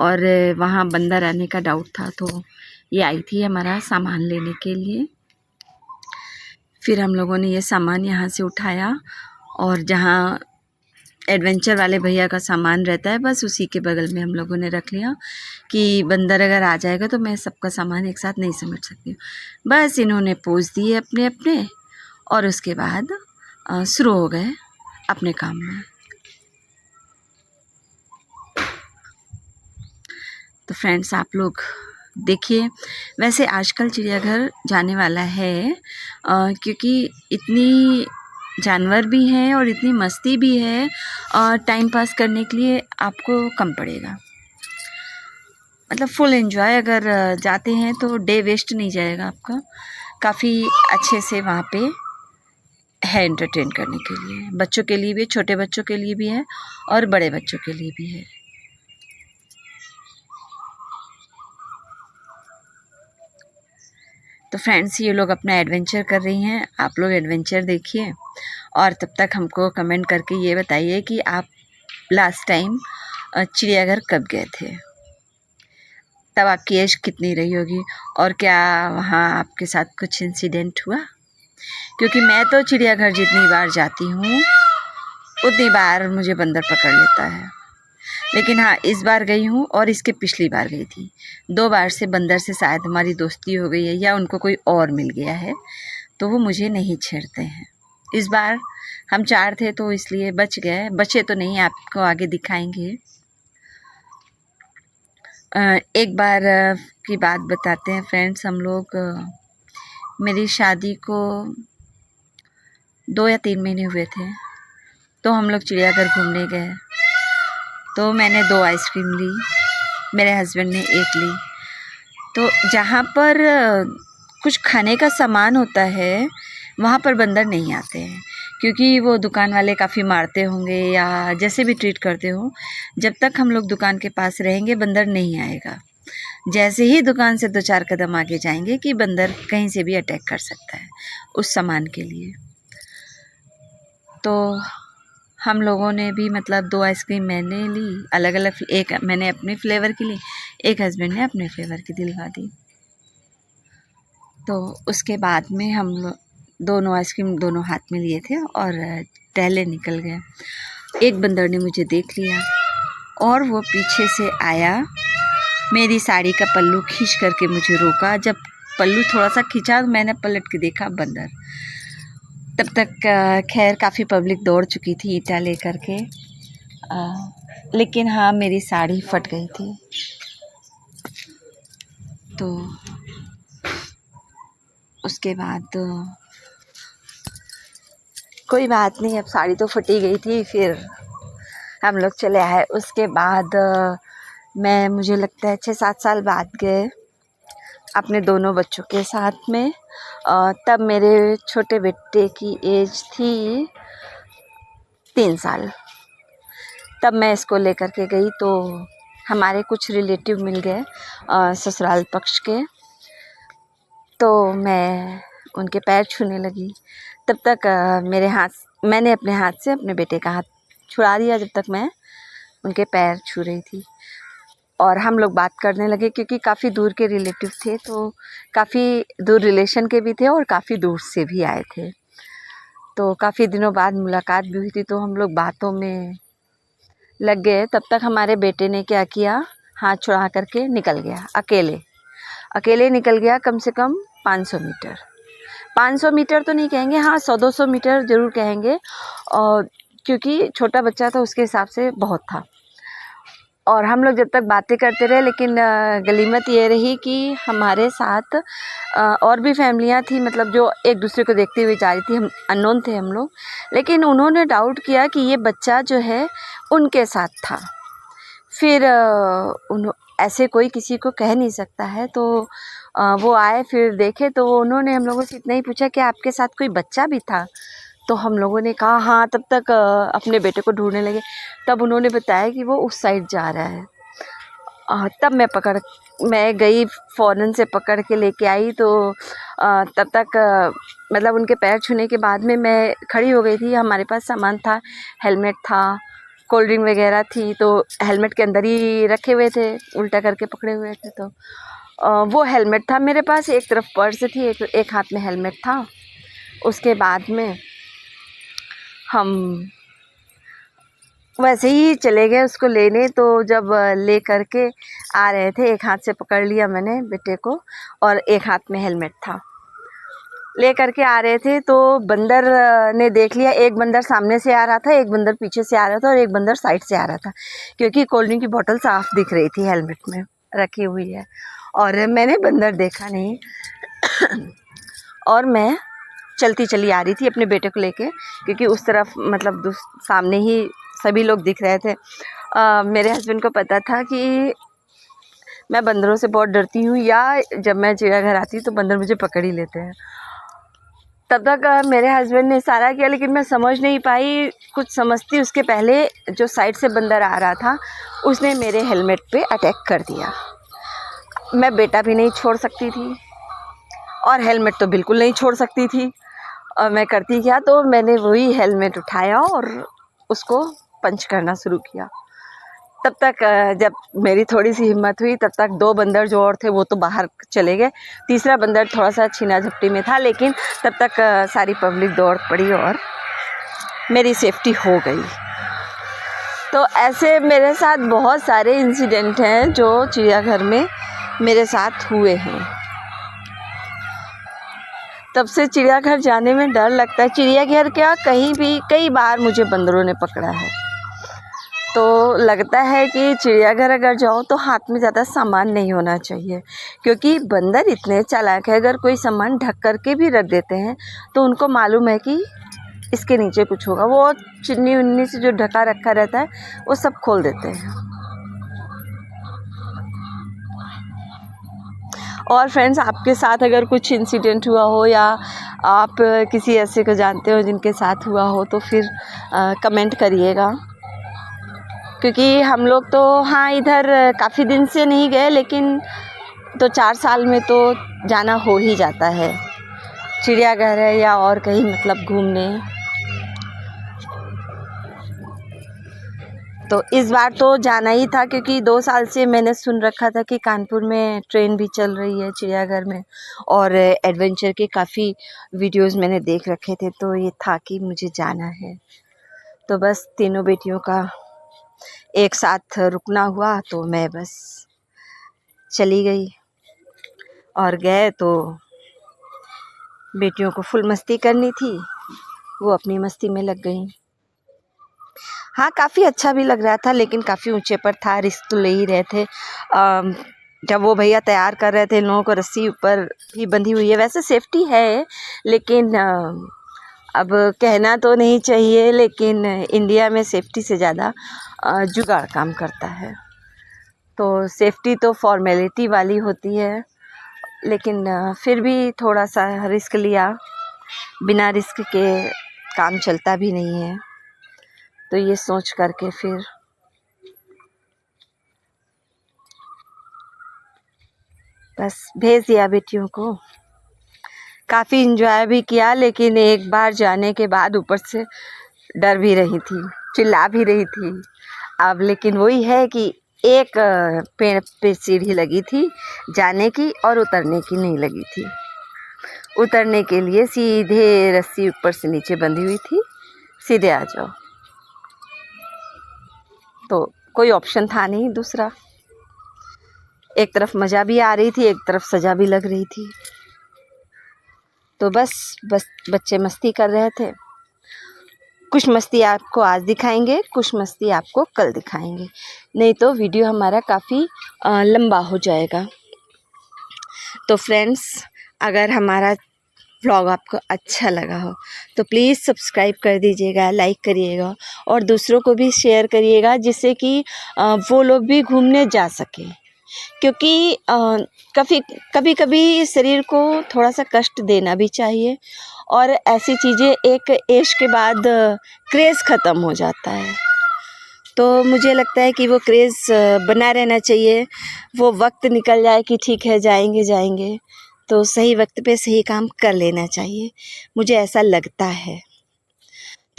और वहाँ बंदर आने का डाउट था, तो ये आई थी हमारा सामान लेने के लिए। फिर हम लोगों ने ये सामान यहाँ से उठाया और जहाँ एडवेंचर वाले भैया का सामान रहता है बस उसी के बगल में हम लोगों ने रख लिया कि बंदर अगर आ जाएगा तो मैं सबका सामान एक साथ नहीं समेट सकती हूँ। बस इन्होंने पोज़ दिए अपने अपने और उसके बाद शुरू हो गए अपने काम में। तो फ्रेंड्स आप लोग देखिए, वैसे आजकल चिड़ियाघर जाने वाला है क्योंकि इतनी जानवर भी हैं और इतनी मस्ती भी है और टाइम पास करने के लिए आपको कम पड़ेगा। मतलब फुल एंजॉय अगर जाते हैं तो डे वेस्ट नहीं जाएगा आपका। काफ़ी अच्छे से वहाँ पे है एंटरटेन करने के लिए, बच्चों के लिए भी, छोटे बच्चों के लिए भी है और बड़े बच्चों के लिए भी है। तो फ्रेंड्स ये लोग अपना एडवेंचर कर रही हैं, आप लोग एडवेंचर देखिए और तब तक हमको कमेंट करके ये बताइए कि आप लास्ट टाइम चिड़ियाघर कब गए थे, तब आपकी एज कितनी रही होगी और क्या वहाँ आपके साथ कुछ इंसिडेंट हुआ। क्योंकि मैं तो चिड़ियाघर जितनी बार जाती हूँ उतनी बार मुझे बंदर पकड़ लेता है। लेकिन हाँ, इस बार गई हूँ और इसके पिछली बार गई थी। 2 बार से बंदर से शायद हमारी दोस्ती हो गई है या उनको कोई और मिल गया है तो वो मुझे नहीं छेड़ते हैं। इस बार हम 4 थे तो इसलिए बच गए, बचे तो नहीं, आपको आगे दिखाएंगे। एक बार की बात बताते हैं फ्रेंड्स। हम लोग मेरी शादी को 2 या 3 महीने हुए थे तो हम लोग चिड़ियाघर घूमने गए। तो मैंने 2 आइसक्रीम ली, मेरे हस्बैंड ने 1 ली। तो जहाँ पर कुछ खाने का सामान होता है वहाँ पर बंदर नहीं आते हैं क्योंकि वो दुकान वाले काफ़ी मारते होंगे या जैसे भी ट्रीट करते हो। जब तक हम लोग दुकान के पास रहेंगे बंदर नहीं आएगा। जैसे ही दुकान से 2-4 कदम आगे जाएंगे कि बंदर कहीं से भी अटैक कर सकता है उस सामान के लिए। तो हम लोगों ने भी मतलब 2 आइसक्रीम मैंने ली अलग अलग, एक मैंने अपने फ्लेवर की ली, एक हस्बैंड ने अपने फ्लेवर की दिलवा दी। तो उसके बाद में हम दोनों आइसक्रीम दोनों हाथ में लिए थे और टहले निकल गए। एक बंदर ने मुझे देख लिया और वो पीछे से आया, मेरी साड़ी का पल्लू खींच करके मुझे रोका। जब पल्लू थोड़ा सा खींचा तो मैंने पलट के देखा, बंदर। तब तक खैर काफ़ी पब्लिक दौड़ चुकी थी ईंटा लेकर के, लेकिन हाँ मेरी साड़ी फट गई थी। तो उसके बाद कोई बात नहीं, अब साड़ी तो फटी गई थी, फिर हम लोग चले आए। उसके बाद मुझे लगता है 6-7 साल बाद गए अपने दोनों बच्चों के साथ में। तब मेरे छोटे बेटे की एज थी 3 साल। तब मैं इसको लेकर के गई तो हमारे कुछ रिलेटिव मिल गए ससुराल पक्ष के, तो मैं उनके पैर छूने लगी। तब तक मैंने अपने हाथ से अपने बेटे का हाथ छुड़ा दिया जब तक मैं उनके पैर छू रही थी। और हम लोग बात करने लगे क्योंकि काफ़ी दूर के रिलेटिव थे, तो काफ़ी दूर रिलेशन के भी थे और काफ़ी दूर से भी आए थे। तो काफ़ी दिनों बाद मुलाकात भी हुई थी तो हम लोग बातों में लग गए। तब तक हमारे बेटे ने क्या किया, हाथ छुड़ा करके निकल गया, अकेले निकल गया। कम से कम 500 मीटर, 500 मीटर तो नहीं कहेंगे, हाँ 100-200 मीटर ज़रूर कहेंगे। और क्योंकि छोटा बच्चा था उसके हिसाब से बहुत था। और हम लोग जब तक बातें करते रहे, लेकिन गनीमत ये रही कि हमारे साथ और भी फैमिलियां थी, मतलब जो एक दूसरे को देखते हुए जा रही थी। हम अननोन थे हम लोग, लेकिन उन्होंने डाउट किया कि ये बच्चा जो है उनके साथ था। फिर ऐसे कोई किसी को कह नहीं सकता है, तो वो आए, फिर देखे तो उन्होंने हम लोगों से इतना ही पूछा कि आपके साथ कोई बच्चा भी था। तो हम लोगों ने कहा हाँ। तब तक अपने बेटे को ढूंढने लगे। तब उन्होंने बताया कि वो उस साइड जा रहा है। तब मैं गई, फ़ौरन से पकड़ के लेके आई। तो तब तक मतलब उनके पैर छूने के बाद में मैं खड़ी हो गई थी। हमारे पास सामान था, हेलमेट था, कोल्ड ड्रिंक वगैरह थी तो हेलमेट के अंदर ही रखे हुए थे, उल्टा करके पकड़े हुए थे। तो वो हेलमेट था मेरे पास, एक तरफ पर्स थी, एक हाथ में हेलमेट था। उसके बाद में हम वैसे ही चले गए उसको लेने। तो जब ले करके आ रहे थे, एक हाथ से पकड़ लिया मैंने बेटे को और एक हाथ में हेलमेट था। ले करके आ रहे थे तो बंदर ने देख लिया, एक बंदर सामने से आ रहा था, एक बंदर पीछे से आ रहा था और एक बंदर साइड से आ रहा था, क्योंकि कोल्ड ड्रिंक की बोतल साफ दिख रही थी हेलमेट में रखी हुई है और मैंने बंदर देखा नहीं। और मैं चलती चली आ रही थी अपने बेटे को लेके, क्योंकि उस तरफ मतलब सामने ही सभी लोग दिख रहे थे। मेरे हस्बैंड को पता था कि मैं बंदरों से बहुत डरती हूँ, या जब मैं चिड़ियाघर आती हूँ तो बंदर मुझे पकड़ ही लेते हैं। तब तक मेरे हस्बैंड ने इशारा किया, लेकिन मैं समझ नहीं पाई। कुछ समझती उसके पहले जो साइड से बंदर आ रहा था उसने मेरे हेलमेट पे अटैक कर दिया। मैं बेटा भी नहीं छोड़ सकती थी और हेलमेट तो बिल्कुल नहीं छोड़ सकती थी। और मैं करती क्या, तो मैंने वही हेलमेट उठाया और उसको पंच करना शुरू किया। तब तक जब मेरी थोड़ी सी हिम्मत हुई, तब तक 2 बंदर जो और थे वो तो बाहर चले गए। तीसरा बंदर थोड़ा सा छीना झपटी में था, लेकिन तब तक सारी पब्लिक दौड़ पड़ी और मेरी सेफ्टी हो गई। तो ऐसे मेरे साथ बहुत सारे इंसिडेंट हैं जो चिड़ियाघर में मेरे साथ हुए हैं। तब से चिड़ियाघर जाने में डर लगता है। चिड़ियाघर क्या, कहीं भी कई बार मुझे बंदरों ने पकड़ा है। तो लगता है कि चिड़ियाघर अगर जाओ तो हाथ में ज़्यादा सामान नहीं होना चाहिए, क्योंकि बंदर इतने चालाक है, अगर कोई सामान ढक करके भी रख देते हैं तो उनको मालूम है कि इसके नीचे कुछ होगा। वो चिन्नी उन्नी से जो ढका रखा रहता है वो सब खोल देते हैं। और फ्रेंड्स, आपके साथ अगर कुछ इंसिडेंट हुआ हो या आप किसी ऐसे को जानते हो जिनके साथ हुआ हो तो फिर कमेंट करिएगा, क्योंकि हम लोग तो हाँ इधर काफ़ी दिन से नहीं गए, लेकिन 4 साल में तो जाना हो ही जाता है, चिड़ियाघर है या और कहीं मतलब घूमने। तो इस बार तो जाना ही था, क्योंकि 2 साल से मैंने सुन रखा था कि कानपुर में ट्रेन भी चल रही है चिड़ियाघर में, और एडवेंचर के काफ़ी वीडियोस मैंने देख रखे थे। तो ये था कि मुझे जाना है। तो बस तीनों बेटियों का एक साथ रुकना हुआ तो मैं बस चली गई, और गए तो बेटियों को फुल मस्ती करनी थी, वो अपनी मस्ती में लग गई। हाँ, काफ़ी अच्छा भी लग रहा था, लेकिन काफ़ी ऊंचे पर था, रिस्क तो ले ही रहे थे। जब वो भैया तैयार कर रहे थे, इन लोगों को रस्सी ऊपर ही बंधी हुई है, वैसे सेफ्टी है, लेकिन अब कहना तो नहीं चाहिए, लेकिन इंडिया में सेफ्टी से ज़्यादा जुगाड़ काम करता है। तो सेफ्टी तो फॉर्मेलिटी वाली होती है, लेकिन फिर भी थोड़ा सा रिस्क लिया। बिना रिस्क के काम चलता भी नहीं है। तो ये सोच करके फिर बस भेज दिया बेटियों को। काफ़ी इन्जॉय भी किया, लेकिन एक बार जाने के बाद ऊपर से डर भी रही थी, चिल्ला भी रही थी। अब लेकिन वही है कि एक पेड़ पे सीढ़ी लगी थी जाने की, और उतरने की नहीं लगी थी। उतरने के लिए सीधे रस्सी ऊपर से नीचे बंधी हुई थी, सीधे आ जाओ। तो कोई ऑप्शन था नहीं दूसरा। एक तरफ मज़ा भी आ रही थी, एक तरफ सज़ा भी लग रही थी। तो बस बच्चे मस्ती कर रहे थे। कुछ मस्ती आपको आज दिखाएंगे, कुछ मस्ती आपको कल दिखाएंगे, नहीं तो वीडियो हमारा काफ़ी लंबा हो जाएगा। तो फ्रेंड्स, अगर हमारा व्लॉग आपको अच्छा लगा हो तो प्लीज़ सब्सक्राइब कर दीजिएगा, लाइक करिएगा और दूसरों को भी शेयर करिएगा, जिससे कि वो लोग भी घूमने जा सकें। क्योंकि कभी कभी शरीर को थोड़ा सा कष्ट देना भी चाहिए, और ऐसी चीज़ें एक एज के बाद क्रेज़ ख़त्म हो जाता है। तो मुझे लगता है कि वो क्रेज़ बना रहना चाहिए। वो वक्त निकल जाए कि ठीक है जाएंगे, तो सही वक्त पे सही काम कर लेना चाहिए, मुझे ऐसा लगता है।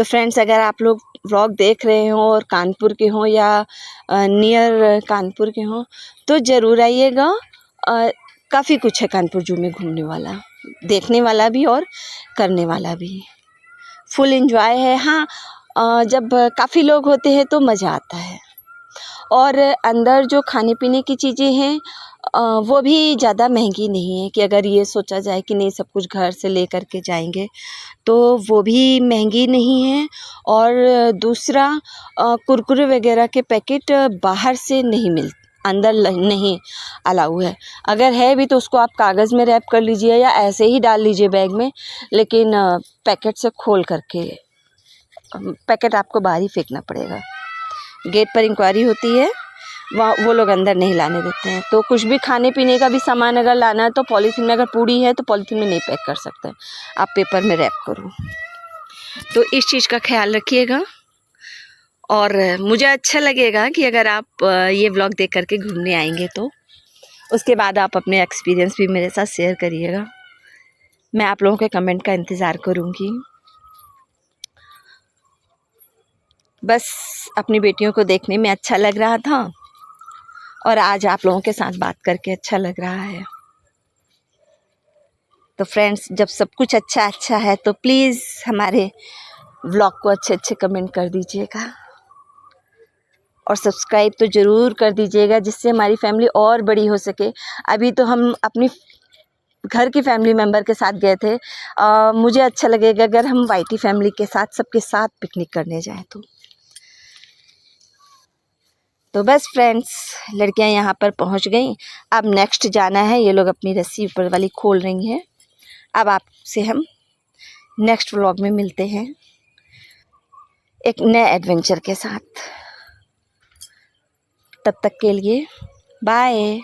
तो फ्रेंड्स, अगर आप लोग व्लॉग देख रहे हो और कानपुर के हों या नियर कानपुर के हों तो ज़रूर आइएगा। काफ़ी कुछ है कानपुर जू में घूमने वाला, देखने वाला भी और करने वाला भी। फुल एंजॉय है। हाँ, जब काफ़ी लोग होते हैं तो मज़ा आता है। और अंदर जो खाने पीने की चीज़ें हैं वो भी ज़्यादा महंगी नहीं है कि अगर ये सोचा जाए कि नहीं सब कुछ घर से ले कर के जाएंगे तो वो भी महंगी नहीं है। और दूसरा, कुरकुरे वगैरह के पैकेट बाहर से नहीं अंदर नहीं अलाउ है। अगर है भी तो उसको आप कागज़ में रैप कर लीजिए या ऐसे ही डाल लीजिए बैग में, लेकिन पैकेट से खोल करके पैकेट आपको बाहर ही फेंकना पड़ेगा। गेट पर इंक्वायरी होती है, वहाँ वो लोग अंदर नहीं लाने देते हैं। तो कुछ भी खाने पीने का भी सामान अगर लाना है तो पॉलीथीन में, अगर पूड़ी है तो पॉलीथीन में नहीं पैक कर सकते, आप पेपर में रैप करो। तो इस चीज़ का ख्याल रखिएगा। और मुझे अच्छा लगेगा कि अगर आप ये व्लॉग देख करके घूमने आएंगे तो उसके बाद आप अपने एक्सपीरियंस भी मेरे साथ शेयर करिएगा। मैं आप लोगों के कमेंट का इंतज़ार करूँगी। बस अपनी बेटियों को देखने में अच्छा लग रहा था और आज आप लोगों के साथ बात करके अच्छा लग रहा है। तो फ्रेंड्स, जब सब कुछ अच्छा है तो प्लीज़ हमारे व्लॉग को अच्छे कमेंट कर दीजिएगा और सब्सक्राइब तो ज़रूर कर दीजिएगा, जिससे हमारी फैमिली और बड़ी हो सके। अभी तो हम अपनी घर की फैमिली मेम्बर के साथ गए थे। मुझे अच्छा लगेगा अगर हम वाईटी फैमिली के साथ सबके साथ पिकनिक करने जाएं तो बस फ्रेंड्स, लड़कियां यहाँ पर पहुँच गई। अब नेक्स्ट जाना है। ये लोग अपनी रस्सी ऊपर वाली खोल रही हैं। अब आपसे हम नेक्स्ट व्लॉग में मिलते हैं एक नए एडवेंचर के साथ। तब तक के लिए बाय।